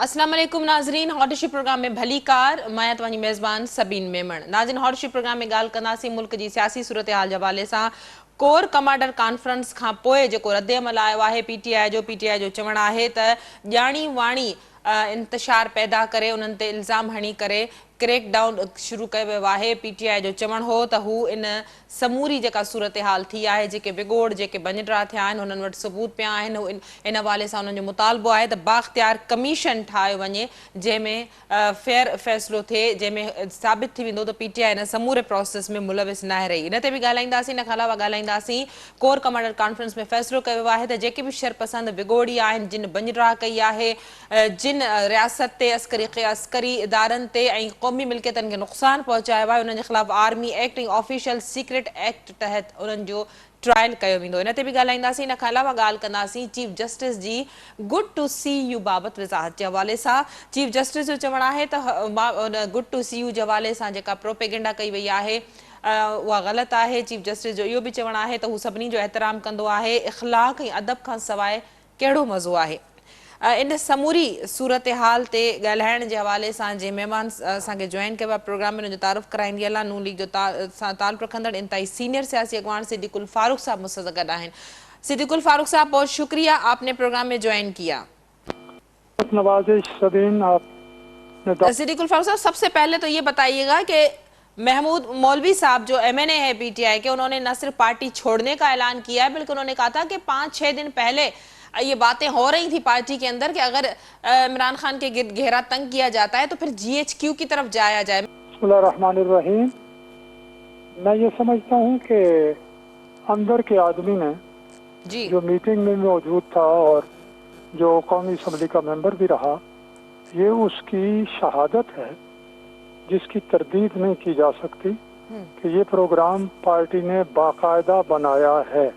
अस्सलाम वालेकुम नाज़रीन, हॉटशी प्रोग्राम में भली कार मैं तव्हांजी मेज़बान सबीन मेमण। नाज़रीन, हॉटशी प्रोग्राम में ॻाल्हि कंदासीं मुल्क जी सियासी सूरत हाल जे हवाले सां। कोर कमांडर कॉन्फ्रेंस खां पोइ जेको रद्द अमल आयो आहे पीटीआई जो चवणु आहे त ॼाणी वाणी इंतशार पैदा करे उन्हनि ते इल्ज़ाम हणी करे क्रैक डाउन शुरू कयो वियो आहे। पीटीआई जो चवणु हो त हू इन समूरी जेका सूरत हाल थी आहे, जेके विगोड़ जेके बंजरा थिया आहिनि, हुननि वटि सबूत पिया आहिनि। इन हवाले सां हुननि जो मुतालबो आहे त बाख़्तियार कमीशन ठाहियो वञे जंहिंमें फेयर फ़ैसिलो थिए, जंहिंमें साबित थी वेंदो त पीटीआई इन समूरे प्रोसेस में मुलविस न रही। इन ते बि ॻाल्हाईंदासीं। इन खां अलावा ॻाल्हाईंदासीं कोर कमांडर कॉन्फ्रेंस में फ़ैसिलो कयो वियो आहे त जेके बि शरपसंद विगोड़ी आहिनि, जिन बंजरा कई आहे, जिन रियासत ते अस्करी इदारनि ते ऐं क़ौमी मिल्कियतनि खे नुक़सानु पहुचायो आहे, उन्हनि जे ख़िलाफ़ आर्मी एक्ट ऐं ऑफिशियल सीक्रेट एक्ट तहत उन्हनि जो ट्रायल कयो वेंदो। इन ते बि ॻाल्हाईंदासीं। इन खां अलावा ॻाल्हि कंदासीं chief justice ji good to see you बाबति वज़ाहत जे हवाले सां। चीफ जस्टिस जो चवणु आहे त गुड टू सी यू जे हवाले सां जेका प्रोपेगेंडा कई वई आहे उहा ग़लति आहे। चीफ जस्टिस जो इहो बि चवणु आहे त हू सभिनी जो एहतराम कंदो आहे। इख़लाक़ ऐं अदब खां सवाइ कहिड़ो मज़ो आहे। इन समूरी सूरत हाल ते ॻाल्हाइण जे हवाले सां जे महिमान असांखे जॉइन कयो आहे प्रोग्राम में, उनजो तारुफ़ कराईंदी अला नून लीग जो सां ताल्लुक़ रखंदड़ इंतहाई सीनियर सियासी अगवान सिद्दीकुल फारूक साहब मुझसे गॾु आहिनि। सिद्दीकुल फारूक साहब, बहुत शुक्रिया, आपने प्रोग्राम में ज्वाइन किया। सिद्दीकुल फारूक साहब, सबसे पहले तो ये बताइएगा कि महमूद मौलवी साहब जो एमएनए है पीटीआई के, उन्होंने न सिर्फ पार्टी छोड़ने का ऐलान किया है, बल्कि उन्होंने कहा था कि 5-6 दिन पहले ये बातें हो रही थी पार्टी के अंदर कि अगर इमरान खान के गिर्द घेरा तंग किया जाता है तो फिर जीएचक्यू की तरफ जाया जाए। बिस्मिल्लाहिर्रहमानिर्रहीम। मैं ये समझता हूँ कि अंदर के आदमी ने जी जो मीटिंग में मौजूद था और जो कौमी असम्बली का मेंबर भी रहा, ये उसकी शहादत है जिसकी तरदीद नहीं की जा सकती कि ये प्रोग्राम पार्टी ने बाकायदा बनाया है।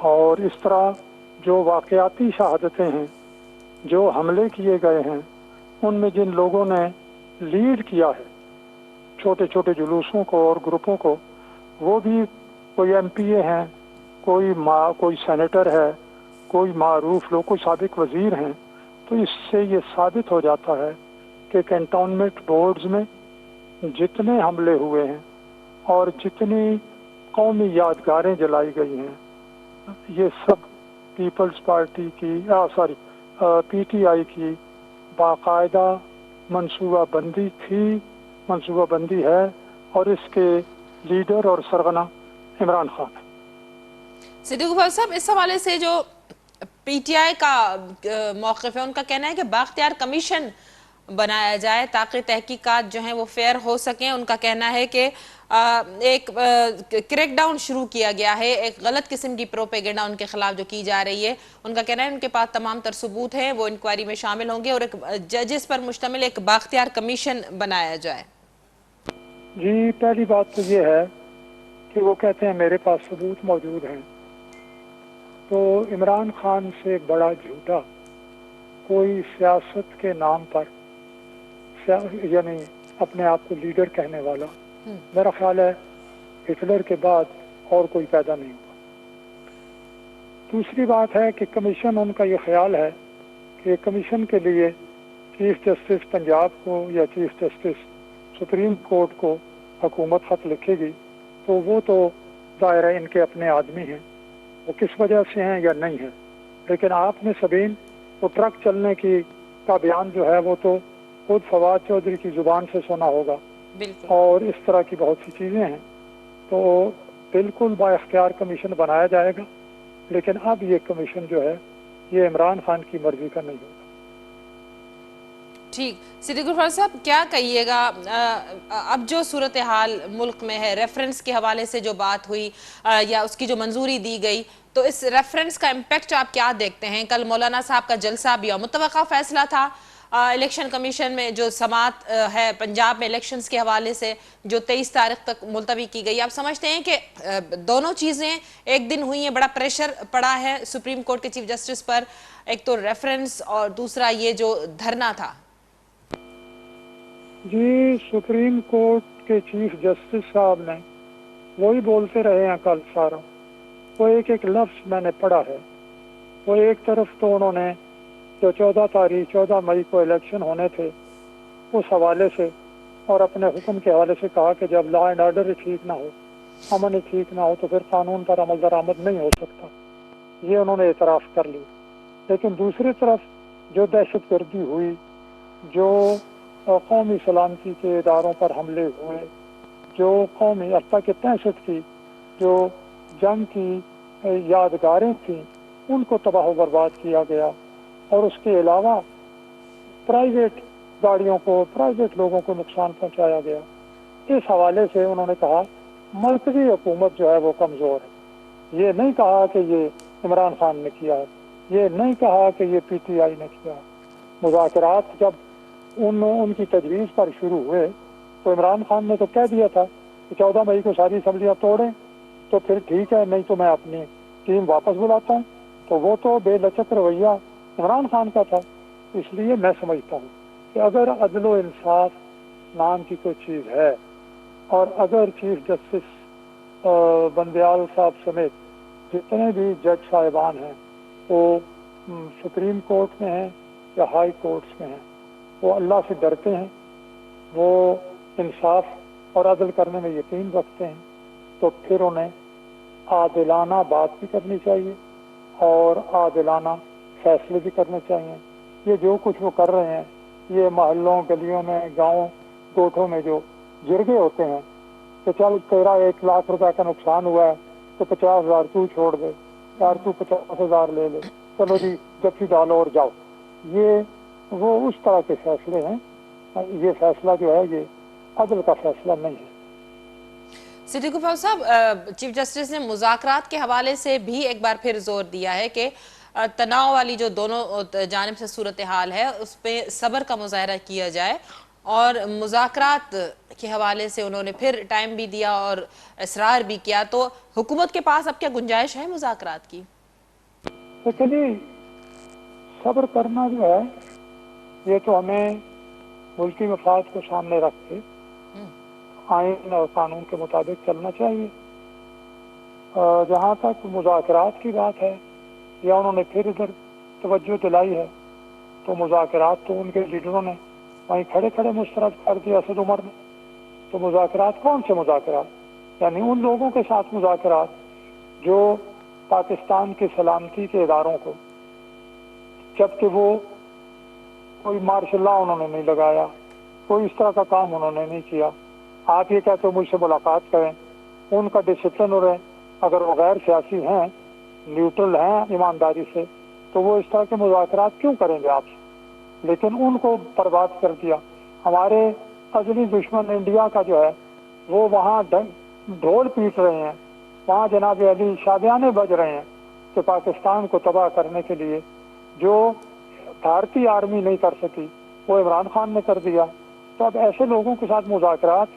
और इस तरह जो वाकयाती शहादतें हैं, जो हमले किए गए हैं, उनमें जिन लोगों ने लीड किया है छोटे छोटे जुलूसों को और ग्रुपों को, वो भी कोई एमपीए हैं, कोई सेनेटर है, कोई मारूफ लोग, कोई साबिक वजीर हैं। तो इससे ये साबित हो जाता है कि कैंटोनमेंट बोर्ड्स में जितने हमले हुए हैं और जितनी कौमी यादगारें जलाई गई हैं, ये सब पीपल्स पार्टी की पीटीआई की बाकायदा मंसूबाबंदी थी, मंसूबाबंदी है, और इसके लीडर और सरगना इमरान खान है। सिद्दीकुल साहब, इस हवाले से जो पीटीआई का मौक़िफ़ है, उनका कहना है कि बाख्तियार कमीशन बनाया जाए ताकि तहकीकात जो हैं वो फेयर हो सकें। उनका कहना है कि एक क्रैकडाउन शुरू किया गया है, एक गलत किस्म की प्रोपेगेंडा उनके खिलाफ जो की जा रही है। उनका कहना है उनके पास तमाम तर सबूत हैं, वो इंक्वायरी में शामिल होंगे और एक जजेस पर मुश्तमिल एक बाख्तियार कमीशन बनाया जाए। जी, पहली बात तो ये है कि वो कहते हैं मेरे पास सबूत मौजूद हैं। तो इमरान खान से बड़ा झूठा कोई सियासत के नाम पर यानी अपने आप को लीडर कहने वाला, मेरा ख्याल है हिटलर के बाद और कोई पैदा नहीं हुआ। दूसरी बात है कि कमीशन, उनका ये ख्याल है कि कमीशन के लिए चीफ जस्टिस पंजाब को या चीफ जस्टिस सुप्रीम कोर्ट को हुकूमत खत लिखेगी, तो वो तो दायरा इनके अपने आदमी हैं, वो किस वजह से हैं या नहीं है। लेकिन आपने सबीन वो ट्रक चलने का बयान जो है वो तो खुद फवाद चौधरी की जुबान से सुना होगा, और इस तरह की बहुत सी चीज़ें हैं। तो बिल्कुल बाइख्तियार कमीशन बनाया जाएगा, लेकिन अब ये कमीशन जो है ये इमरान खान की मर्जी का नहीं होगा। ठीक, सिद्दीकुल साहब, क्या कहिएगा अब जो सूरत हाल मुल्क में है, रेफरेंस के हवाले से जो बात हुई या उसकी जो मंजूरी दी गई, तो इस रेफरेंस का इम्पैक्ट आप क्या देखते हैं? कल मौलाना साहब का जलसा भी हुआ, मुतवक्का फैसला था इलेक्शन कमीशन में जो समात है पंजाब में इलेक्शंस के हवाले से जो 23 तारीख तक मुलतवी की गई। आप समझते हैं कि दोनों चीज़ें एक दिन हुई हैं, बड़ा प्रेशर पड़ा है सुप्रीम कोर्ट के चीफ जस्टिस पर, एक तो रेफरेंस और दूसरा ये जो धरना था? जी, सुप्रीम कोर्ट के चीफ जस्टिस साहब ने वही बोलते रहे हैं कल सारा, वो एक एक लफ्ज़ मैंने पढ़ा है। वो एक तरफ तो उन्होंने जो 14 मई को इलेक्शन होने थे, उस हवाले से और अपने हुक्म के हवाले से कहा कि जब लॉ एंड ऑर्डर ही ठीक ना हो, अमन ही ठीक ना हो, तो फिर कानून पर अमल दरामद नहीं हो सकता। ये उन्होंने एतराफ़ कर ली। लेकिन दूसरी तरफ जो दहशतगर्दी हुई, जो कौमी सलामती के इदारों पर हमले हुए, जो कौमी अफ्ता के 65 की जो जंग की यादगारें थीं, उनको तबाह बर्बाद किया गया। और उसके अलावा प्राइवेट गाड़ियों को, प्राइवेट लोगों को नुकसान पहुंचाया गया। इस हवाले से उन्होंने कहा मरकजी हुकूमत जो है वो कमज़ोर है। ये नहीं कहा कि ये इमरान खान ने किया है, ये नहीं कहा कि ये PTI ने किया। मुज़ाकरात जब उनकी तजवीज़ पर शुरू हुए तो इमरान खान ने तो कह दिया था कि 14 मई को सारी असम्बलियाँ तोड़ें तो फिर ठीक है, नहीं तो मैं अपनी टीम वापस बुलाता हूँ। तो वो तो बेलचक रवैया इमरान खान का था। इसलिए मैं समझता हूँ कि अगर अदल व इंसाफ नाम की कोई चीज़ है, और अगर चीफ जस्टिस बंदयाल साहब समेत जितने भी जज साहिबान हैं वो सुप्रीम कोर्ट में हैं या हाई कोर्ट्स में हैं, वो अल्लाह से डरते हैं, वो इंसाफ और अदल करने में यकीन रखते हैं, तो फिर उन्हें आदिलाना बात भी करनी चाहिए और आदिलाना फैसले भी करने चाहिए। ये जो कुछ वो कर रहे हैं, ये मोहल्लों, गलियों में, गाँव गोठों में जो जिरगे होते हैं कि चल तेरा 1 लाख रुपए का नुकसान हुआ है तो 50,000 तू छोड़ दे, यार तू 50,000 ले ले, चलो जी जप्फी डालो और जाओ, ये वो उस तरह के फैसले हैं। ये फैसला जो है ये अदल का फैसला नहीं है। सिद्दीक गफ्फार साहब, चीफ जस्टिस ने मुज़ाकरात के हवाले से भी एक बार फिर जोर दिया है कि तनाव वाली जो दोनों जानिब से सूरत हाल है उस पर सब्र का मुजाहरा किया जाए, और मुज़ाकरात के हवाले से उन्होंने फिर टाइम भी दिया और इसरार भी किया। तो हुकूमत के पास अब क्या गुंजाइश है मुज़ाकरात की? तो चलिए, सब्र करना जो है ये तो हमें मुल्की मफाद को सामने रख के आइन और कानून के मुताबिक चलना चाहिए। जहाँ तक मुज़ाकरात की बात है, या उन्होंने फिर इधर तवज्जो दिलाई है, तो मुज़ाकरात तो उनके लीडरों ने वहीं खड़े खड़े मुस्तरद कर दिया, असद उमर ने। तो मुज़ाकरात कौन से मुज़ाकरात? यानी उन लोगों के साथ मुज़ाकरात जो पाकिस्तान के सलामती के इदारों को, जबकि वो कोई मार्शल लॉ उन्होंने नहीं लगाया, कोई इस तरह का काम उन्होंने नहीं किया। आप ये कहते हो मुझसे मुलाकात करें, उनका डिसिप्लिन हो रहे, अगर वो गैर सियासी हैं, न्यूट्रल हैं ईमानदारी से, तो वो इस तरह के मुज़ाकरात क्यों करेंगे आपसे? लेकिन उनको बर्बाद कर दिया। हमारे अजली दुश्मन इंडिया का जो है वो वहाँ ढोल पीट रहे हैं, वहाँ जनाब अली शादियाने बज रहे हैं कि पाकिस्तान को तबाह करने के लिए जो भारतीय आर्मी नहीं कर सकी वो इमरान खान ने कर दिया। तो अब ऐसे लोगों के साथ मुज़ाकरात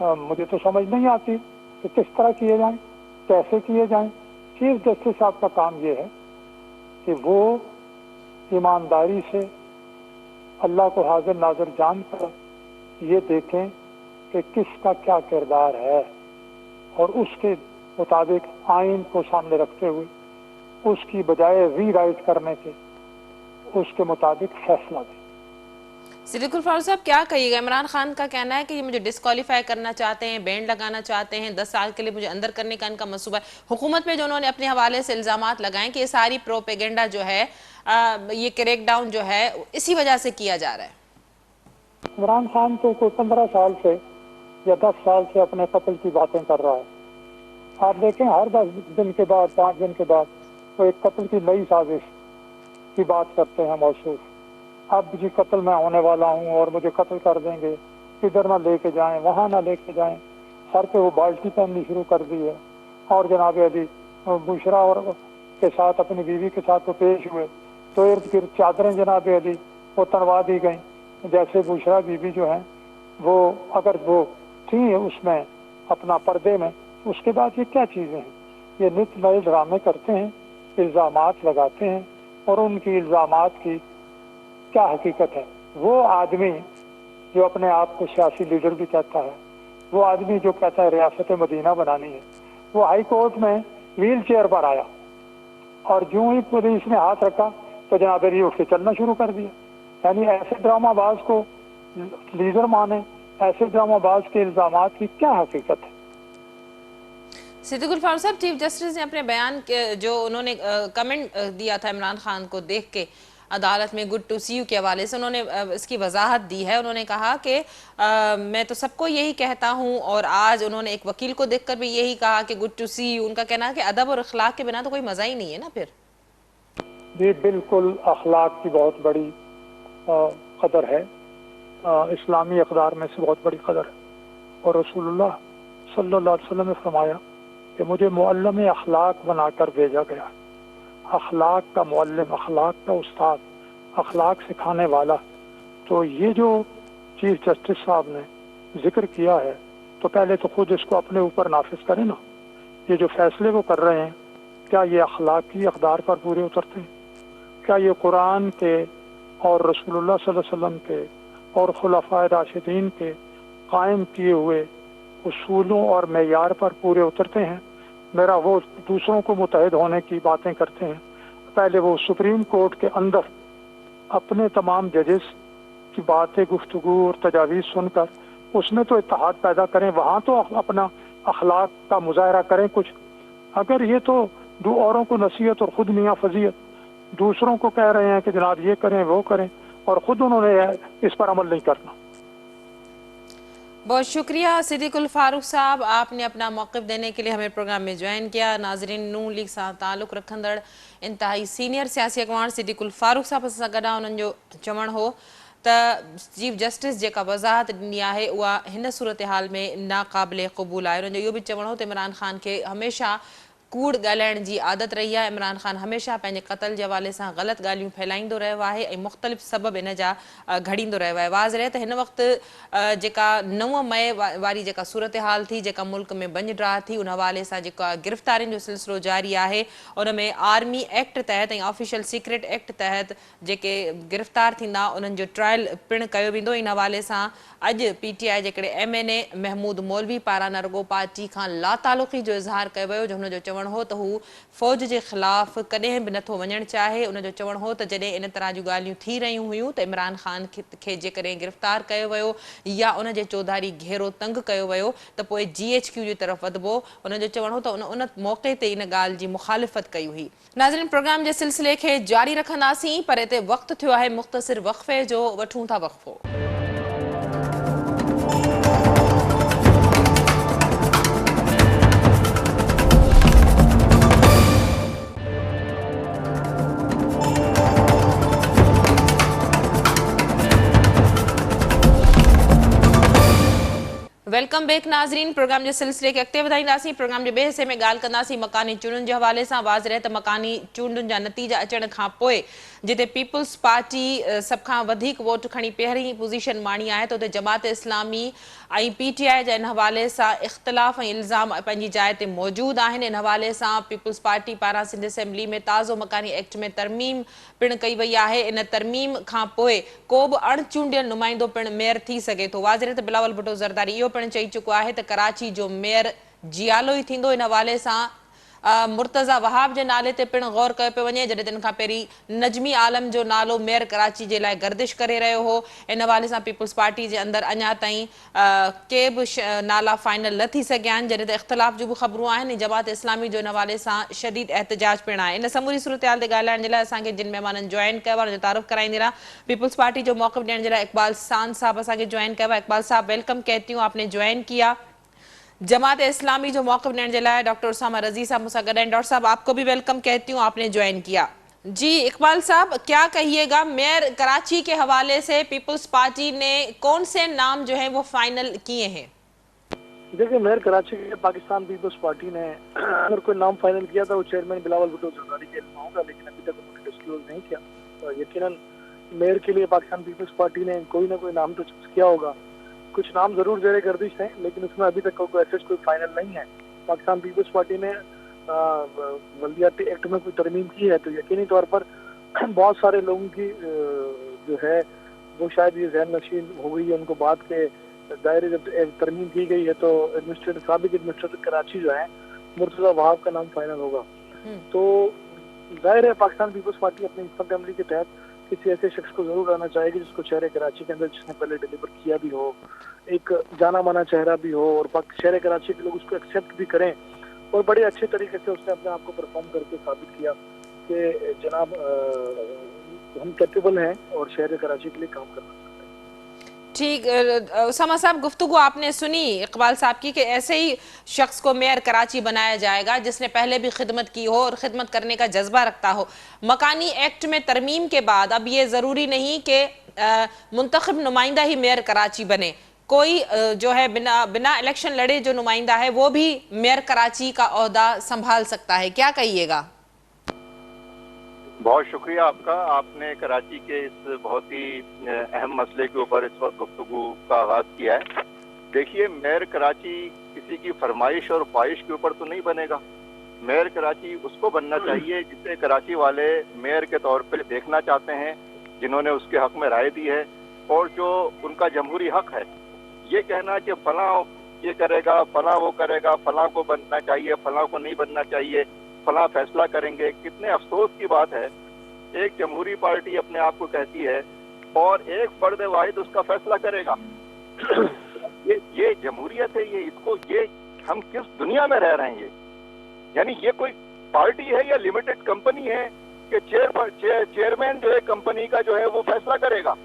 मुझे तो समझ नहीं आती कि किस तरह किए जाएं, कैसे किए जाएं। चीफ जस्टिस साहब का काम ये है कि वो ईमानदारी से अल्लाह को हाजिर नाजिर जानकर ये देखें कि किसका क्या किरदार है, और उसके मुताबिक आइन को सामने रखते हुए उसकी बजाय रीराइट करने के उसके मुताबिक फैसला दें। सिद्दीक गफ्फार साहब, क्या कहिएगा? इमरान खान का कहना है कि ये मुझे डिस्क्वालीफाई करना चाहते हैं, बैंड लगाना चाहते हैं, 10 साल के लिए मुझे अंदर करने का इनका मंसूबा है। हुकूमत पे जो उन्होंने अपने हवाले से इल्जामात लगाए कि ये सारी प्रोपेगेंडा जो है, ये क्रैकडाउन जो है इसी वजह से किया जा रहा है। इमरान खान तो कोई 15 साल से या 10 साल से अपने कत्ल की बातें कर रहा है। आप देखें हर 10 दिन के बाद, 5 दिन के बाद तो एक कत्ल की नई साजिश की बात करते हैं मौसूफ। अब जी कत्ल मैं होने वाला हूँ और मुझे कत्ल कर देंगे, किधर ना लेके जाएं, वहाँ ना लेके जाएं। सर पे वो बाल्टी पहननी शुरू कर दी है। और जनाब अली बुशरा और के साथ, अपनी बीवी के साथ वो पेश हुए तो इर्द गिर्द चादरें जनाब अली वो तनवा दी गई। जैसे बुशरा बीवी जो है वो अगर वो थी उसमें अपना पर्दे में, उसके बाद ये क्या चीज़ें हैं? ये नित नए ड्रामे करते हैं, इल्ज़ामात लगाते हैं, और उनकी इल्ज़ामात की क्या हकीकत है? वो आदमी जो अपने आप को सियासी लीडर भी कहता है, वो आदमी जो कहता है रियासत मदीना बनानी है, वो हाई कोर्ट में व्हील चेयर पर आया और जो ही पुलिस ने हाथ रखा तो जनाब अली उठ के चलना शुरू कर दिया। यानी ऐसे ड्रामाबाज को लीडर माने, ऐसे ड्रामाबाज के इल्जामात की क्या हकीकत है? सिद्दीकुल फारूक साहब, चीफ जस्टिस ने अपने बयान के जो उन्होंने कमेंट दिया था इमरान खान को देख के अदालत में गुड टू सी यू के हवाले से, उन्होंने इसकी वजाहत दी है। उन्होंने कहा कि मैं तो सबको यही कहता हूं, और आज उन्होंने एक वकील को देखकर भी यही कहा कि गुड टू सी यू। उनका कहना है कि अदब और अखलाक के बिना तो कोई मजा ही नहीं है ना फिर। जी बिल्कुल, अखलाक की बहुत बड़ी कदर है, इस्लामी अक़दार में से बहुत बड़ी कदर है। और रसूलुल्लाह सल्लल्लाहु अलैहि वसल्लम ने फरमाया कि मुझे मुअल्लिम अखलाक बनाकर भेजा गया। अखलाक का मुअल्लिम, अखलाक का उस्ताद, अखलाक सिखाने वाला। तो ये जो चीफ जस्टिस साहब ने जिक्र किया है, तो पहले तो खुद इसको अपने ऊपर नाफिज करें ना। ये जो फैसले वो कर रहे हैं, क्या ये अखलाकी अक़दार पर पूरे उतरते हैं? क्या ये कुरान के और रसूलुल्लाह सल्लल्लाहु अलैहि वसल्लम के और खुलफाए राशिदीन के कायम किए हुए उसूलों और मेयार पर पूरे उतरते हैं? मेरा वो दूसरों को मुतहद होने की बातें करते हैं, पहले वो सुप्रीम कोर्ट के अंदर अपने तमाम जजेस की बातें, गुफ्तगू और तजावीज़ सुनकर उसमें तो इत्तेहाद पैदा करें, वहाँ तो अपना अखलाक का मुजाहरा करें कुछ। अगर ये तो दो औरों को नसीहत और खुद मियाँ फजीयत, दूसरों को कह रहे हैं कि जनाब ये करें वो करें, और खुद उन्होंने इस पर अमल नहीं करना। बहुत शुक्रिया सिद्दीकुल फारूक साहब, आपने अपना मौक़िफ़ देने के लिए हमें प्रोग्राम में ज्वाइन किया। नाज़रीन, नून लीग सां ताल्लुक़ रखंदड़ इंतहाई सीनियर सियासी अॻवान सिद्दीकुल फारूक साहब सां गॾु उन्हनि जो चवणु हो त चीफ जस्टिस जेका वज़ाहत ॾिनी आहे उहा हिन सूरत हाल में नाक़ाबिले क़बूल आहे। उन्हनि जो इहो बि चवणु हो त इमरान ख़ान खे हमेशह कूड़ ॻाल्हाइण जी आदत रही आहे। इमरान ख़ान हमेशह पंहिंजे क़त्ल जे हवाले सां ग़लति ॻाल्हियूं फैलाईंदो रहियो आहे ऐं मुख़्तलिफ़ सबब इन जा घड़ींदो रहियो आहे। वाज़ रहे त हिन वक़्तु जेका 9 मई वारी जेका सूरत हाल थी, जेका मुल्क में बंज ड्राह थी, उन हवाले सां जेका गिरफ़्तारियुनि जो सिलसिलो जारी आहे, उन में आर्मी एक्ट तहत ऐं ऑफिशियल सीक्रेट एक्ट तहत जेके गिरफ़्तार थींदा उन्हनि जो ट्रायल पिणु कयो वेंदो। इन हवाले सां अॼु PTI जेकॾहिं MNA महमूद मौलवी पारां न रुगो पार्टी खां लातालुक़ी जो इज़हार कयो वियो, जो हुनजो चवणु हो त हू फ़ौज जे ख़िलाफ़ कॾहिं बि नथो वञणु चाहे। उनजो चवणु हो त जॾहिं इन तरह जूं ॻाल्हियूं थी रहियूं हुयूं त इमरान ख़ान खे जेकॾहिं गिरफ़्तार कयो वियो या उनजे चौधारी घेरो तंग कयो वियो त पोइ GHQ जी तरफ़ वधिबो। उनजो चवणु हो त उन मौक़े ते इन ॻाल्हि जी मुख़ालिफ़त कई हुई। नाज़रीन, प्रोग्राम जे सिलसिले खे जारी रखंदासीं, पर हिते वक़्तु थियो आहे मुख़्तसिर वक़फ़े जो। वठूं था वक़फ़ो। वेलकम बैक नाज़रीन, प्रोग्राम जे सिलसिले खे अॻिते वधाईंदासीं। प्रोग्राम जे ॿिए हिसे में ॻाल्हि कंदासीं मकानी चूंडुनि जे हवाले सां। वाज़ रहे त मकानी चूंडुनि जा नतीजा अचण खां पोइ जिते पीपल्स पार्टी सभ खां वधीक वोट खणी पहिरीं पोज़ीशन माणी आहे, त उते जमात इस्लामी ऐं PTI जा इन हवाले सां इख़्तिलाफ़ ऐं इल्ज़ाम पंहिंजी जाइ ते मौजूदु आहिनि। इन हवाले सां पीपल्स पार्टी पारां सिंध असेंबली में ताज़ो मकानी एक्ट में तरमीम पिणु कई वई आहे। इन तरमीम खां पोइ को बि अणचूंडियल नुमाइंदो पिणु मेयर थी सघे थो। वाज़ रहे त बिलावल भुट्टो ज़रदारी इहो पिणु चई चुको आहे त कराची जो मेयर जियालो ई थींदो। इन हवाले सां मुर्तज़ा वहाब जे नाले ते पिणु गौर कयो पियो वञे, जॾहिं तिन खां पहिरीं नजमी आलम जो नालो मेयर कराची जे लाइ गर्दिश करे रहियो हो। इन हवाले सां पीपल्स पार्टी जे अंदरि अञा ताईं के बि नाला फाइनल न थी सघिया आहिनि, जॾहिं त इख़्तिलाफ़ जूं बि ख़बरूं आहिनि। जमात इस्लामी जो इन हवाले सां शदीद एहतजाज पिणु आहे। इन समूरी सूरत हाल ते ॻाल्हाइण जे लाइ असांखे जिन महिमाननि जॉइन कयो आहे, उनजो तारुफ़ कराईंदे पीपल्स पार्टी जो मौक़िफ़ ॾियण जे लाइ इक़बाल सांद साहब असांखे जॉइन कयो आहे। इक़बाल साहब, वेलकम कहती हूँ, आपने ज्वाइन किया। जमात इस्लामी जो मौक़िफ़ लेने के लिए डॉक्टर उसामा रज़ी साहब मुझसे गए। डॉक्टर साहब, आपको भी वेलकम कहती हूँ, आपने ज्वाइन किया। जी इकबाल साहब, क्या कहिएगा, मेयर कराची के हवाले से पीपल्स पार्टी ने कौन से नाम जो है वो फाइनल किए हैं? देखिए, मेयर कराची के पाकिस्तान पीपल्स पार्टी ने अगर कोई नाम फाइनल किया था वो चेयरमैन बिलावल भुट्टो ज़रदारी के नाम होगा, लेकिन अभी तक उन्होंने डिस्क्लोज नहीं किया। तो यकीनन मेयर के लिए पाकिस्तान पीपल्स पार्टी ने कोई ना कोई नाम तो चूज किया होगा। कुछ नाम जरूर जेर गर्दिश हैं, लेकिन उसमें अभी तक कोई फाइनल नहीं है। पाकिस्तान पीपल्स पार्टी ने बल्दियाती एक्ट में कोई तरमीम की है, तो यकीनी तौर पर बहुत सारे लोगों की जो है वो शायद ये जहन नशीन हो गई है उनको। बात के दायरे जब तरमीम की गई है तो साबिक एडमिनिस्ट्रेटर कराची जो है मुर्तज़ा वहाब का नाम फाइनल होगा। तो जाहिर है पाकिस्तान पीपल्स पार्टी अपनी इंसान असेंबली के तहत किसी ऐसे शख्स को जरूर लाना चाहेगी जिसको शहर कराची के अंदर जिसने पहले डिलीवर किया भी हो, एक जाना माना चेहरा भी हो और शहर कराची के लोग उसको एक्सेप्ट भी करें और बड़े अच्छे तरीके से उसने अपने आप को परफॉर्म करके साबित किया कि जनाब हम कैपेबल हैं और शहर कराची के लिए काम करना चाहते हैं। ठीक, उसामा साहब, गुफ्तगू आपने सुनी इकबाल साहब की कि ऐसे ही शख्स को मेयर कराची बनाया जाएगा जिसने पहले भी खिदमत की हो और खिदमत करने का जज्बा रखता हो। मकानी एक्ट में तरमीम के बाद अब ये ज़रूरी नहीं कि मुंतखब नुमाइंदा ही मेयर कराची बने, कोई जो है बिना इलेक्शन लड़े जो नुमाइंदा है वो भी मेयर कराची का ओहदा संभाल सकता है। क्या कहिएगा? बहुत शुक्रिया आपका। आपने कराची के इस बहुत ही अहम मसले के ऊपर इस वक्त गुफ्तगू का आगाज किया है। देखिए, मेयर कराची किसी की फरमाइश और ख्वाहिश के ऊपर तो नहीं बनेगा। मेयर कराची उसको बनना चाहिए जिसे कराची वाले मेयर के तौर पे देखना चाहते हैं, जिन्होंने उसके हक में राय दी है और जो उनका जमहूरी हक है। ये कहना कि फलां ये करेगा, फलां वो करेगा, फलां को बनना चाहिए, फलां को नहीं बनना चाहिए, फला फैसला करेंगे, कितने अफसोस की बात है। एक जमहूरी पार्टी अपने आप को कहती है और एक फर्द वाहिद उसका फैसला करेगा। ये जमहूरियत है। ये हम किस दुनिया में रह रहे हैं? यानी ये कोई पार्टी है या लिमिटेड कंपनी है कि चेयरमैन जो है कंपनी का जो है वो फैसला करेगा?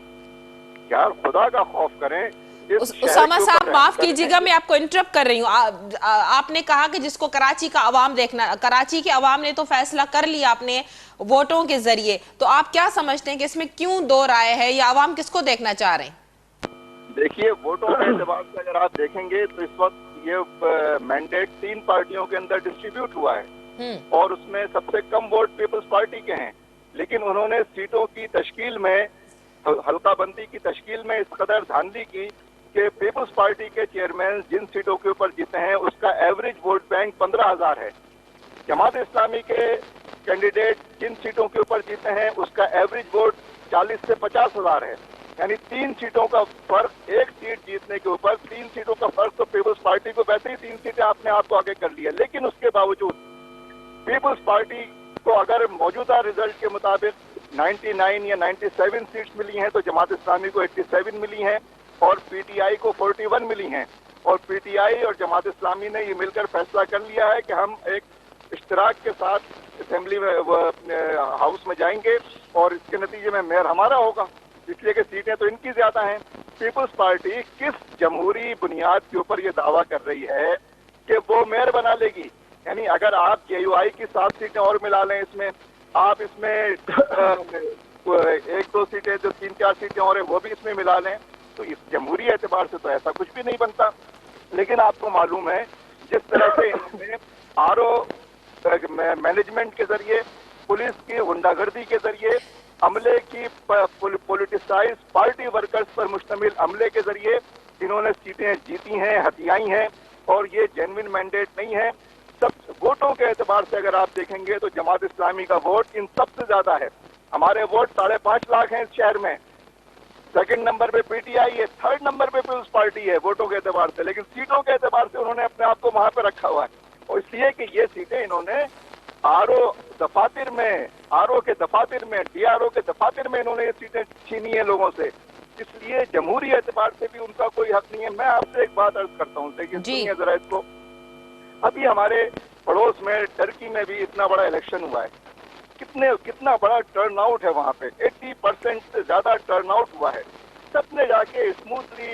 क्या खुदा का खौफ करें। उसामा साहब, माफ कीजिएगा, मैं आपको इंटरप्ट कर रही हूँ। आपने कहा कि जिसको कराची का अवाम देखना, कराची के अवाम ने तो फैसला कर लिया अपने वोटों के जरिए, तो आप क्या समझते हैं कि इसमें क्यों दो राय है या अवाम किसको देखना चाह रहे हैं? देखिए, वोटों के एतबार से अगर आप देखेंगे तो इस वक्त ये मैंडेट 3 पार्टियों के अंदर डिस्ट्रीब्यूट हुआ है और उसमें सबसे कम वोट पीपल्स पार्टी के हैं, लेकिन उन्होंने सीटों की तश्कील में, हल्काबंदी की तश्कील में इस कदर धांधली की कि पीपल्स पार्टी के चेयरमैन जिन सीटों के ऊपर जीते हैं उसका एवरेज वोट बैंक 15,000 है। जमात इस्लामी के कैंडिडेट जिन सीटों के ऊपर जीते हैं उसका एवरेज वोट 40 से 50,000 है। यानी 3 सीटों का फर्क, एक सीट जीतने के ऊपर 3 सीटों का फर्क। तो पीपल्स पार्टी को वैसे ही 3 सीटें आपने आपको आगे कर लिया, लेकिन उसके बावजूद पीपल्स पार्टी को अगर मौजूदा रिजल्ट के मुताबिक 99 या 97 सीट्स मिली हैं तो जमात इस्लामी को 87 मिली हैं और पीटीआई को 41 मिली हैं। और पीटीआई और जमात इस्लामी ने ये मिलकर फैसला कर लिया है कि हम एक इश्तराक के साथ असेंबली में हाउस में जाएंगे और इसके नतीजे में मेयर हमारा होगा, इसलिए कि सीटें तो इनकी ज्यादा हैं। पीपल्स पार्टी किस जमहूरी बुनियाद के ऊपर ये दावा कर रही है कि वो मेयर बना लेगी? यानी अगर आप जेयूआई की 7 सीटें और मिला लें, इसमें आप इसमें 1-2 सीटें, जो 3-4 सीटें और है वो भी इसमें मिला लें, तो इस जमहूरी एतबार से तो ऐसा कुछ भी नहीं बनता। लेकिन आपको मालूम है जिस तरह से इन्होंने आरओ मैनेजमेंट के जरिए, पुलिस की गुंडागर्दी के जरिए, अमले की पॉलिटिसाइज पार्टी वर्कर्स पर मुश्तमिल अमले के जरिए इन्होंने सीटें जीती हैं, हथियाई हैं और ये जेन्युइन मैंडेट नहीं है। सब वोटों के एतबार से अगर आप देखेंगे तो जमात इस्लामी का वोट इन सबसे ज्यादा है। हमारे वोट 5.5 लाख हैं इस शहर में। सेकंड नंबर पे पीटीआई है, थर्ड नंबर पे पीपल्स पार्टी है वोटों के एतबार से, लेकिन सीटों के एतबार से उन्होंने अपने आप को वहां पे रखा हुआ है। और इसलिए कि ये सीटें इन्होंने आरओ के दफातर में, डीआरओ के दफातर में इन्होंने ये सीटें छीनी है लोगों से, इसलिए जमहूरी एतबार से भी उनका कोई हक नहीं है। मैं आपसे एक बात अर्ज करता हूँ, लेकिन सुनिए जरा इसको। अभी हमारे पड़ोस में टर्की में भी इतना बड़ा इलेक्शन हुआ है, कितना बड़ा टर्नआउट है वहाँ पे, 80% से ज्यादा टर्नआउट हुआ है। सबने जाके स्मूथली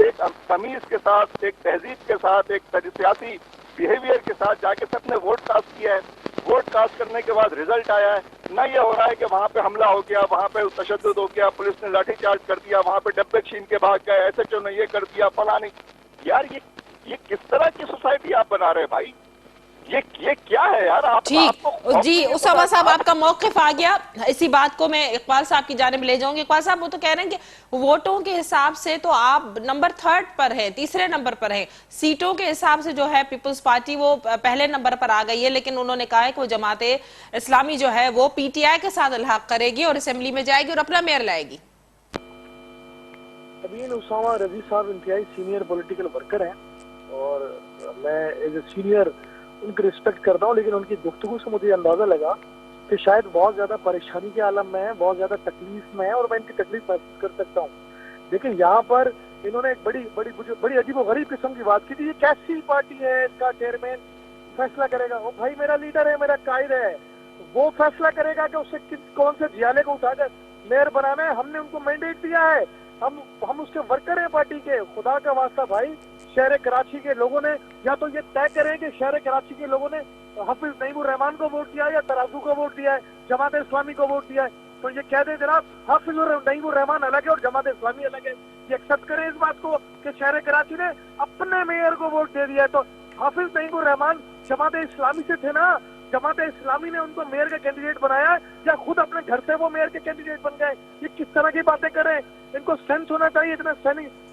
एक तमीज के साथ, एक तहजीब के साथ, एक सियासी बिहेवियर के साथ जाके सबने वोट कास्ट किया है। वोट कास्ट करने के बाद रिजल्ट आया है, ना ये हो रहा है कि वहाँ पे हमला हो गया, वहाँ पे तशद्दुद हो गया, पुलिस ने लाठीचार्ज कर दिया, वहाँ पे डब्बे छीन के भाग गए, SHO ने ये कर दिया, फला नहीं। यार ये किस तरह की सोसाइटी आप बना रहे हैं भाई? ये क्या है यार? आप ठीक जी, उसामा साहब, आपका मौक़िफ़ आ गया। इसी बात को मैं इकबाल साहब की जानिब ले जाऊंगी। इकबाल साहब, वो तो कह रहे हैं कि वोटों के हिसाब से तो आप नंबर 3rd पर है, तीसरे नंबर पर है। सीटों के हिसाब से जो है पीपल्स पार्टी वो पहले नंबर पर आ गई है, लेकिन उन्होंने कहा है कि वो जमाते इस्लामी जो है वो पीटीआई के साथ इल्हाक करेगी और असेंबली में जाएगी और अपना मेयर लाएगी। अभी उसामा रजी साहब इंतहाई सीनियर पॉलिटिकल वर्कर हैं और मैं एज ए सीनियर उनकी रिस्पेक्ट करता हूँ, लेकिन उनकी गुफ्तगू से मुझे अंदाजा लगा कि शायद बहुत ज्यादा परेशानी के आलम में है, बहुत ज्यादा तकलीफ में है, और मैं इनकी तकलीफ महसूस कर सकता हूँ। लेकिन यहाँ पर इन्होंने एक बड़ी अजीबोगरीब किस्म की बात की थी। ये कैसी पार्टी है, इसका चेयरमैन फैसला करेगा? वो भाई मेरा लीडर है, मेरा कायद है, वो फैसला करेगा कि उसे कौन से जियाले को उठाकर मेयर बनाना है। हमने उनको मैंडेट दिया है, हम उसके वर्कर हैं पार्टी के। खुदा का वास्ता भाई, शहर कराची के लोगों ने या तो ये तय करें कि शहर कराची के लोगों ने हाफिज नईमुर रहमान को वोट दिया या तराजू को वोट दिया है, जमात इस्लामी को वोट दिया है, तो ये कह दे जनाब हाफिज नईमुर रहमान अलग है और जमात इस्लामी अलग है। ये एक्सेप्ट करें इस बात को कि शहर कराची ने अपने मेयर को वोट दे दिया है। तो हाफिज नईमुर रहमान जमात इस्लामी से थे ना, जमात इस्लामी ने उनको मेयर का कैंडिडेट बनाया या खुद अपने घर से वो मेयर के कैंडिडेट बन गए? ये किस तरह की बातें करें? इनको सेंस होना चाहिए, इतने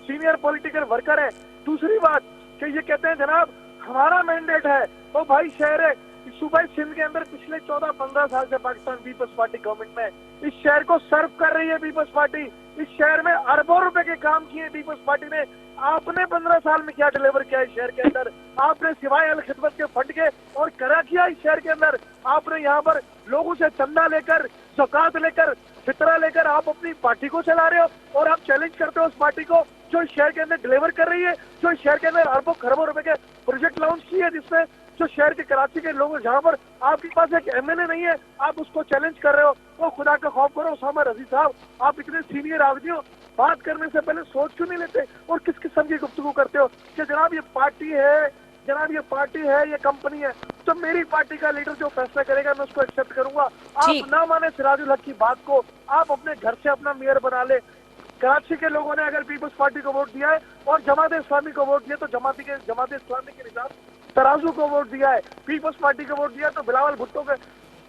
सीनियर पॉलिटिकल वर्कर है। दूसरी बात कि ये कहते हैं जनाब हमारा मैंडेट है। तो भाई शहर है सूबाई सिंध के अंदर पिछले 14-15 साल से पाकिस्तान पीपल्स पार्टी गवर्नमेंट में इस शहर को सर्व कर रही है पीपल्स पार्टी। इस शहर में अरबों रुपए के काम किए पीपल्स पार्टी ने। आपने 15 साल में क्या डिलीवर किया इस शहर के अंदर? आपने सिवाय अल खिदमत के फंड के और करा किया इस शहर के अंदर? आपने यहाँ पर लोगों से चंदा लेकर, ज़कात लेकर, फितरा लेकर आप अपनी पार्टी को चला रहे हो और आप चैलेंज करते हो उस पार्टी को जो इस शहर के अंदर डिलीवर कर रही है, जो इस शहर के अंदर अरबों खरबों रुपए के प्रोजेक्ट लॉन्च किए, जिसमें जो शहर के कराची के लोग, जहाँ पर आपके पास एक एमएलए नहीं है, आप उसको चैलेंज कर रहे हो। वो खुदा का खौफ करो उसामा रजी साहब, आप इतने सीनियर आदमी हो, बात करने से पहले सोच क्यों नहीं लेते और किस किस्म की गुफ्तगू करते हो कि जनाब ये पार्टी है, जनाब ये पार्टी है, ये कंपनी है। तो मेरी पार्टी का लीडर जो फैसला करेगा मैं उसको एक्सेप्ट करूंगा। आप ना माने सिराजुल हक की बात को, आप अपने घर से अपना मेयर बना ले। कराची के लोगों ने अगर पीपल्स पार्टी को वोट दिया है और जमात इस्लामी को वोट दिया तो जमात इस्लामी के निजाम तराजू को वोट दिया है, पीपल्स पार्टी को वोट दिया तो बिलावल भुट्टो के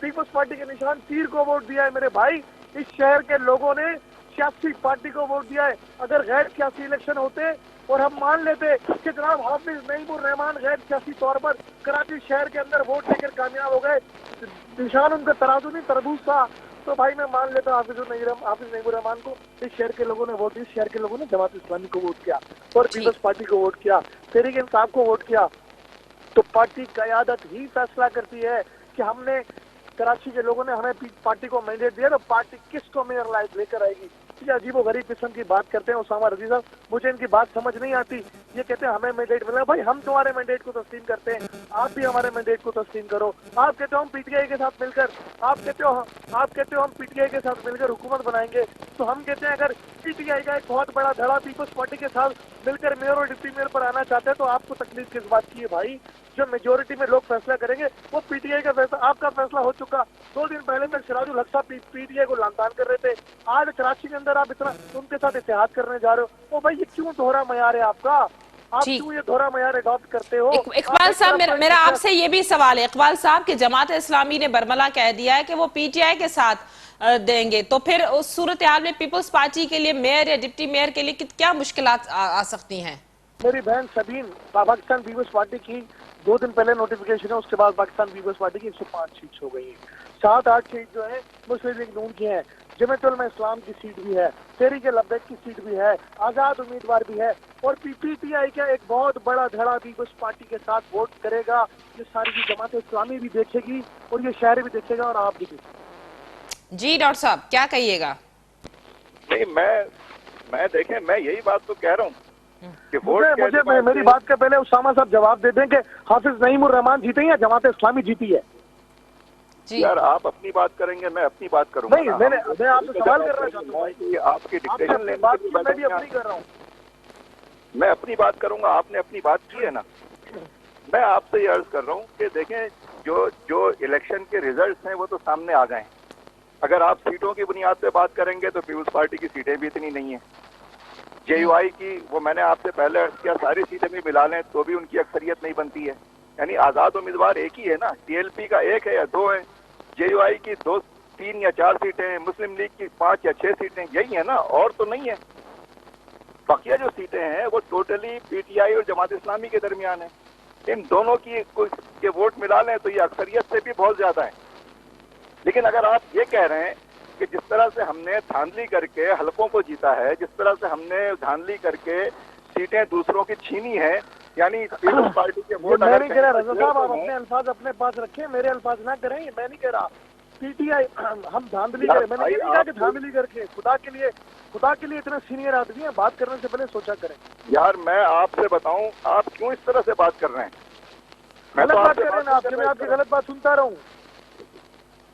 पीपल्स पार्टी के निशान तीर को वोट दिया है। मेरे भाई, इस शहर के लोगों ने सियासी पार्टी को वोट दिया है। अगर गैर सियासी इलेक्शन होते और हम मान लेते कि जनाब हाफिज नईमुर रहमान गैर सियासी तौर पर कराची शहर के अंदर वोट लेकर कामयाब हो गए, निशान उनका तराजू नहीं तरबूज था, तो भाई मैं मान लेता हाफिज नईमुर रहमान को। इस शहर के लोगों ने वोट दिया, इस शहर के लोगों ने जमात इस्लामी को वोट किया और पीपल्स पार्टी को वोट किया, तहरीक इंसाफ को वोट किया। तो पार्टी क़यादत ही फैसला करती है कि हमने कराची के लोगों ने हमें पार्टी को मैंडेट दिया तो पार्टी किसको मेयर लाइफ लेकर आएगी। ये अजीबोगरीब किस्म की बात करते हैं उसामा रजी साहब, मुझे इनकी बात समझ नहीं आती। ये कहते हैं हमें मैंडेट मिला। भाई हम तुम्हारे मैंडेट को तस्लीम करते हैं, आप भी हमारे मैंडेट को तस्लीम करो। आप कहते हो हम पीटीआई के साथ मिलकर, आप कहते हो हम पीटीआई के साथ मिलकर हुकूमत बनाएंगे, तो हम कहते हैं अगर पीटीआई का एक बहुत बड़ा धड़ा पीपल्स पार्टी के साथ मिलकर मेयर और डिप्टी मेयर पर आना चाहते हैं तो आपको तकलीफ किस बात की है भाई? जो मेजोरिटी में लोग फैसला करेंगे वो पीटीआई का फैसला, आपका फैसला हो चुका। 2 दिन पहले तक सिराजुल हक साहब पीटीआई को लानतान कर रहे थे, आज कराची के अंदर आप इतना उनके साथ इत्तेहाद करने जा रहे हो। ओ भाई ये क्यों दोहरा मयार है आपका? आप क्यों ये दोहरा मयार अडॉप्ट करते हो? इकबाल साहब, मेरा आपसे ये भी सवाल है इकबाल साहब कि जमात इस्लामी ने बरमला कह दिया है कि वो पीटीआई के साथ देंगे, तो फिर उस सूरत हाल में पीपल्स पार्टी के लिए मेयर या डिप्टी मेयर के लिए क्या मुश्किलात आ सकती हैं? मेरी बहन सबीन, पाकिस्तान पीपल्स पार्टी की 2 दिन पहले नोटिफिकेशन है, उसके बाद पाकिस्तान पीपल्स पार्टी की 105 सीट्स हो गई हैं। 7-8 सीट जो है मुस्लिम लीग नून की है, जमातुल इस्लाम की सीट भी है, तहरीक लब्बैक की सीट भी है, आजाद उम्मीदवार भी है और पीटीआई का एक बहुत बड़ा धड़ा पीपल्स पार्टी के साथ वोट करेगा। ये सारी की जमात इस्लामी भी देखेगी और ये शहर भी देखेगा और आप भी देखेंगे। जी डॉक्टर साहब क्या कहिएगा? नहीं, मैं देखें, मैं यही बात तो कह रहा हूँ कि मुझे मेरी बात के पहले उसामा साहब जवाब दे दें कि हाफिज नईमुर रहमान जीते हैं या जमात इस्लामी जीती है? जी यार, आप अपनी बात करेंगे, मैं अपनी बात करूंगा। नहीं, मैं आपसे सवाल करना चाहता हूँ कि आपकी डिक्टेशन लेने बात की मैं भी अपनी कर रहा हूँ। मैं अपनी बात करूंगा, आपने अपनी बात की है ना। मैं आपसे ये अर्ज कर रहा हूँ कि देखें, जो इलेक्शन के रिजल्ट्स हैं वो तो सामने आ गए हैं। अगर आप सीटों की बुनियाद पे बात करेंगे तो पीपल्स पार्टी की सीटें भी इतनी नहीं है। जेयूआई की, वो मैंने आपसे पहले अर्ज किया, सारी सीटें भी मिला लें तो भी उनकी अक्सरियत नहीं बनती है। यानी आजाद उम्मीदवार एक ही है ना, टीएलपी का 1 है या 2 है, जेयूआई की 2, 3 या 4 सीटें हैं, मुस्लिम लीग की 5 या 6 सीटें, यही है ना, और तो नहीं है। बाकिया जो सीटें हैं वो टोटली पीटीआई और जमात इस्लामी के दरमियान है। इन दोनों के वोट मिला लें तो ये अक्सरियत से भी बहुत ज्यादा है। लेकिन अगर आप ये कह रहे हैं कि जिस तरह से हमने धांधली करके हलकों को जीता है, जिस तरह से हमने धांधली करके सीटें दूसरों की छीनी है, यानी पीपल्स पार्टी के वोट मैं नहीं कह रहा रजा साहब, आप अपने अल्फाज अपने पास रखें, मेरे अल्फाज ना करें, मैं नहीं कह रहा। पीटीआई हम धांधली करें, मैंने ये नहीं कहा कि धांधली करके, खुदा के लिए इतना सीनियर आदमी है, बात करने से पहले सोचा करें। यार मैं आपसे बताऊं, आप क्यों इस तरह से बात कर रहे हैं? गलत बात कर रहे हैं आपसे, मैं आपकी गलत बात सुनता रहूं?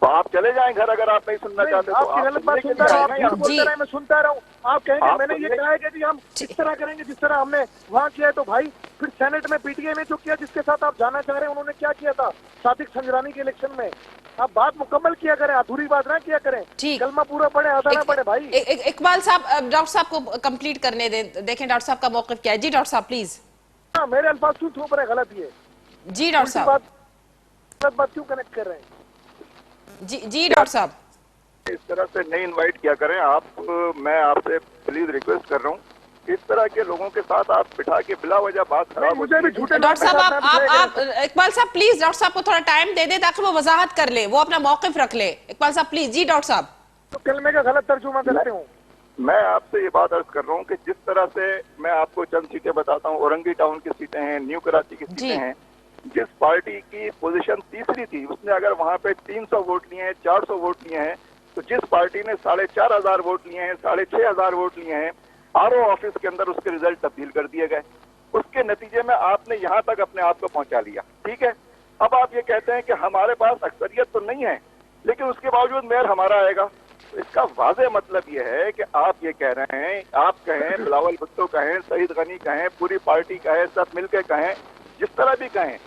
तो आप चले जाएं घर, अगर आप नहीं सुनना चाहते तो। आपकी गलत बात सुनता रहूं, आप झूठ बोलते रहे, मैं सुनता रहूं। आप कहेंगे मैंने ये कहा है कि जी हम इस तरह करेंगे जिस तरह हमने वहाँ किया है, तो भाई फिर सेनेट में पीटीआई ने जो किया, जिसके साथ आप जाना चाह रहे हैं, उन्होंने क्या किया था सादिक संजरानी के इलेक्शन में? आप बात मुकम्मल किया करें, अधूरी बात ना किया करें। कलमा पूरा पढ़े, आधा ना पढ़े भाई। इकबाल साहब, डॉक्टर साहब को कंप्लीट करने दें, देखें डॉक्टर साहब का मौक़िफ़ क्या है। जी डॉक्टर साहब प्लीज। हाँ, मेरे अल्फाज क्यों थोप रहे, गलत ये। जी डॉक्टर साहब, गलत बात क्यों कनेक्ट कर रहे हैं? जी डॉक्टर साहब, इस तरह से नहीं इनवाइट किया करें आप। मैं आपसे प्लीज रिक्वेस्ट कर रहा हूँ, इस तरह के लोगों के साथ आप बिठा के बिला वजह बात खराब मुझे भी झूठे डॉक्टर साहब आप इकबाल साहब प्लीज डॉक्टर साहब को थोड़ा टाइम दे दे ताकि वो वजाहत कर ले, वो अपना मौक़िफ़ रख ले। इकबाल साहब प्लीज। जी डॉक्टर साहब, तो कलमे का गलत तर्जुमा करते हूँ। मैं आपसे ये बात अर्ज कर रहा हूँ कि जिस तरह से मैं आपको चंद सीटें बताता हूँ, औरंगी टाउन की सीटें हैं, न्यू कराची की सीटें हैं, जिस पार्टी की पोजीशन तीसरी थी उसने अगर वहां पे 300 वोट लिए हैं, 400 वोट लिए हैं, तो जिस पार्टी ने 4,500 वोट लिए हैं, 6,500 वोट लिए हैं, आरओ ऑफिस के अंदर उसके रिजल्ट तब्दील कर दिए गए। उसके नतीजे में आपने यहां तक अपने आप को पहुंचा लिया, ठीक है। अब आप ये कहते हैं कि हमारे पास अक्सरियत तो नहीं है, लेकिन उसके बावजूद मेयर हमारा आएगा। तो इसका वाज़े मतलब ये है कि आप ये कह रहे हैं, आप कहें, बिलावल भुट्टो कहें, सईद गनी कहें, पूरी पार्टी कहें, सब मिलकर कहें, जिस तरह भी कहें,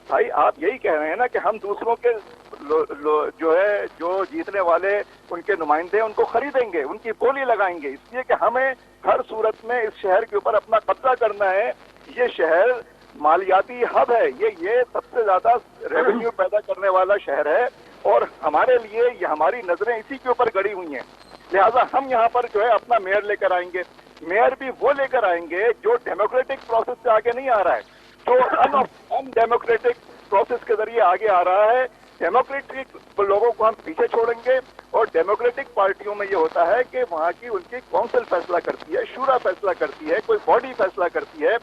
भाई आप यही कह रहे हैं ना कि हम दूसरों के जो जीतने वाले उनके नुमाइंदे उनको खरीदेंगे, उनकी बोली लगाएंगे, इसलिए कि हमें हर सूरत में इस शहर के ऊपर अपना कब्जा करना है। ये शहर मालियाती हब है, ये सबसे ज्यादा रेवेन्यू पैदा करने वाला शहर है, और हमारे लिए ये हमारी नजरें इसी के ऊपर गड़ी हुई हैं। लिहाजा हम यहाँ पर जो है अपना मेयर लेकर आएंगे। मेयर भी वो लेकर आएंगे जो डेमोक्रेटिक प्रोसेस से आगे नहीं आ रहा है, जो अनडेमोक्रेटिक प्रोसेस के जरिए आगे आ रहा है। डेमोक्रेटिक लोगों को हम पीछे छोड़ेंगे, और डेमोक्रेटिक पार्टियों में ये होता है कि वहाँ की उनकी काउंसिल फैसला करती है, शूरा फैसला करती है, कोई बॉडी फैसला करती है।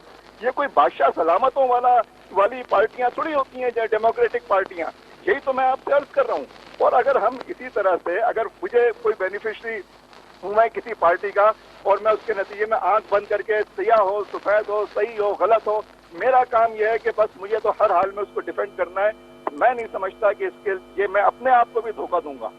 ये कोई बादशाह सलामतों वाली पार्टियां थोड़ी होती हैं डेमोक्रेटिक पार्टियां। यही तो मैं आपसे अर्ज कर रहा हूँ। और अगर हम इसी तरह से, अगर मुझे कोई बेनिफिशरी हूँ मैं किसी पार्टी का, और मैं उसके नतीजे में आंख बंद करके सियाह हो, सफेद हो, सही हो, गलत हो, मेरा काम यह है कि बस मुझे तो हर हाल में उसको डिफेंड करना है। मैं नहीं समझता कि ये मैं अपने आप को भी धोखा दूंगा,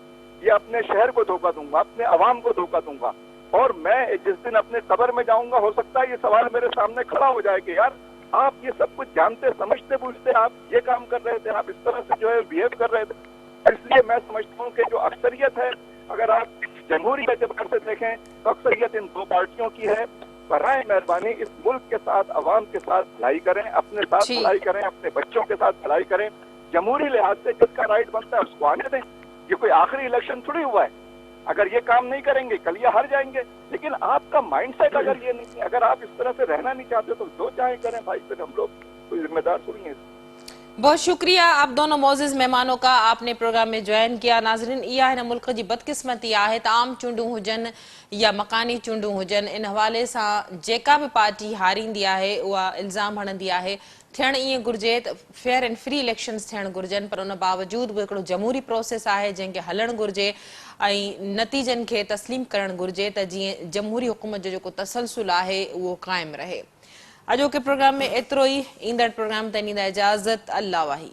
ये अपने शहर को धोखा दूंगा, अपने अवाम को धोखा दूंगा। और मैं जिस दिन अपने कब्र में जाऊंगा, हो सकता है ये सवाल मेरे सामने खड़ा हो जाए कि यार आप ये सब कुछ जानते समझते बूझते आप ये काम कर रहे थे, आप इस तरह से जो है बिहेव कर रहे थे। इसलिए मैं समझता हूँ कि जो अक्सरियत है, अगर आप जमहूरी एतबार से देखें तो अक्सरियत इन दो पार्टियों की है। बराए मेहरबानी इस मुल्क के साथ, अवाम के साथ भलाई करें, अपने साथ भलाई करें, अपने बच्चों के साथ भलाई करें। जमहूरी लिहाज से जिसका राइट बनता है उसको आने दें। ये कोई आखिरी इलेक्शन थोड़ी हुआ है। अगर ये काम नहीं करेंगे कल ये हार जाएंगे। लेकिन आपका माइंडसेट अगर ये नहीं है, अगर आप इस तरह से रहना नहीं चाहते तो जो चाहे करें भाई, फिर हम लोग कोई जिम्मेदार थोड़ी हैं। बहुत शुक्रिया आप दोनों मोजिज़ मेहमानों का, आपने प्रोग्राम में ज्वाइन किया। नाज़रीन, इहा हिन मुल्क जी बदकिस्मती आहे त आम चूंडूं हुजनि या मकानी चूंडूं हुजनि, इन हवाले सां जेका भी पार्टी हारींदी आहे उहा इल्ज़ाम हणंदी आहे। थियणु ईअं घुरिजे त फेयर एंड फ्री इलेक्शन्स थियणु घुरिजनि, पर उन बावजूद बि हिकिड़ो जमहूरी प्रोसेस आहे जंहिंखे हलणु घुरिजे ऐं नतीजनि खे तस्लीम करणु घुरिजे त जीअं जमहूरी हुकूमत जो जेको तसलसुल आहे उहो क़ाइमु रहे। अॼोके प्रोग्राम में एतिरो ई। ईंदड़ प्रोग्राम ताईं ॾींदा इजाज़त। अल्लाह वाही।